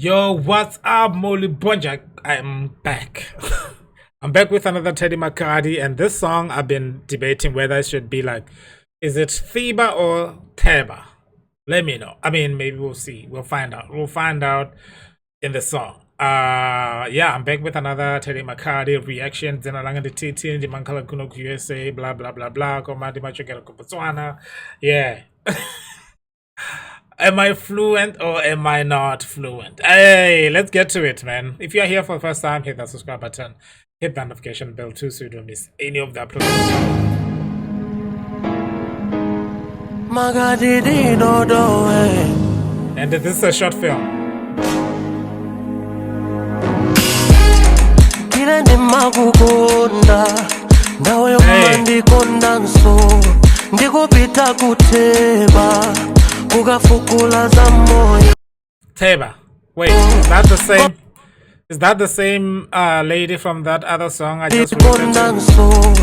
Yo, what's up, Molly Bonjak? I'm back. I'm back with another Teddy Makadi, and this song I've been debating whether it should be like, is it Theba or Theba? Let me know. I mean, maybe we'll see. We'll find out. We'll find out in the song. Yeah, I'm back with another Teddy Makadi reaction. Zena langa de titi, di mankala kuno USA, blah blah blah blah. Komadi macho gera Botswana. Yeah. Am I fluent or am I not fluent? Hey, let's get to it, man. If you're here for the first time, hit that subscribe button, hit that notification bell too so you don't miss any of the uploads. Makadi no do. And this is a short film. Kilende makukonda nawe umandikonda nso ndikupita kutheba kukafukula za moyo. Theba. Wait, is that the same? Is that the same lady from that other song I just referred to?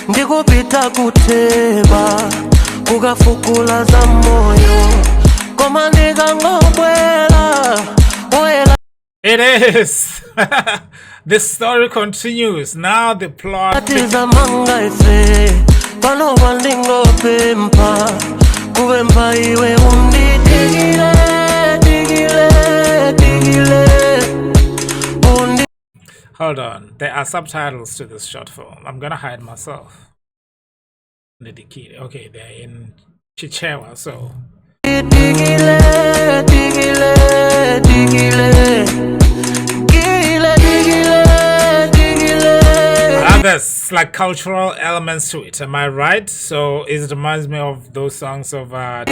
Ndikupita kutheba kukafukula za moyo koma ndikangobwela wela. It is. The story continues. Now the plot. Hold on. There are subtitles to this short film. I'm gonna hide myself. Okay, they're in Chichewa, so. There's like cultural elements to it, am I right? So it reminds me of those songs of the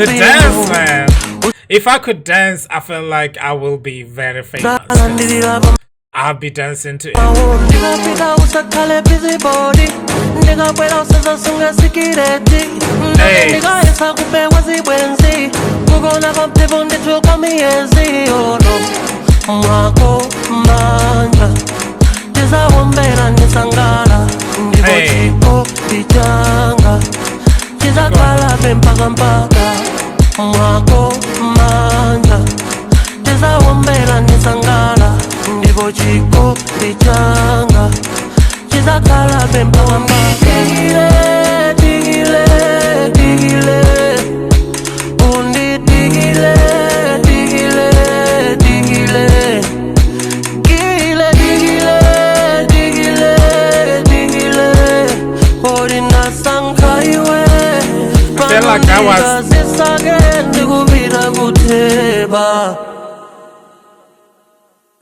dance, man. If I could dance, I feel like I will be very famous. I'll be dancing to it. Hey. Chico pichanga chizakala bempamba digile digile digile undi digile digile digile gile digile digile digile orina sankaiwe. I feel like I was.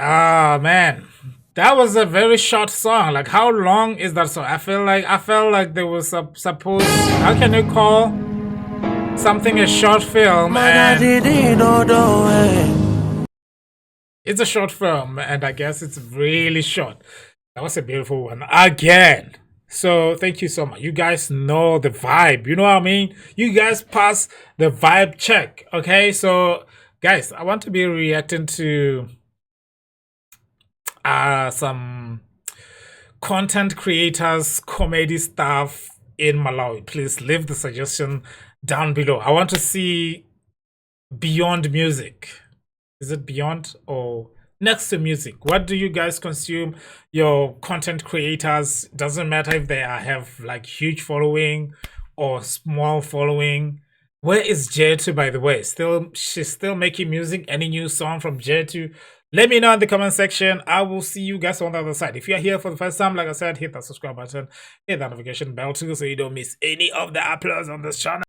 Ah, man, that was a very short song. Like, how long is that song? I felt like there was supposed. How can you call something a short film? And it's a short film, and I guess it's really short. That was a beautiful one again. So thank you so much. You guys know the vibe. You know what I mean? You guys pass the vibe check. Okay, so guys, I want to be reacting to some content creators, comedy stuff in Malawi. Please leave the suggestion down below. I want to see beyond music. Is it beyond or next to music? What do you guys consume? Your content creators, doesn't matter if they have like huge following or small following. Where is J2, by the way? She's still making music. Any new song from J2? Let me know in the comment section. I will see you guys on the other side. If you're here for the first time, like I said, hit that subscribe button, hit that notification bell too so you don't miss any of the uploads on this channel.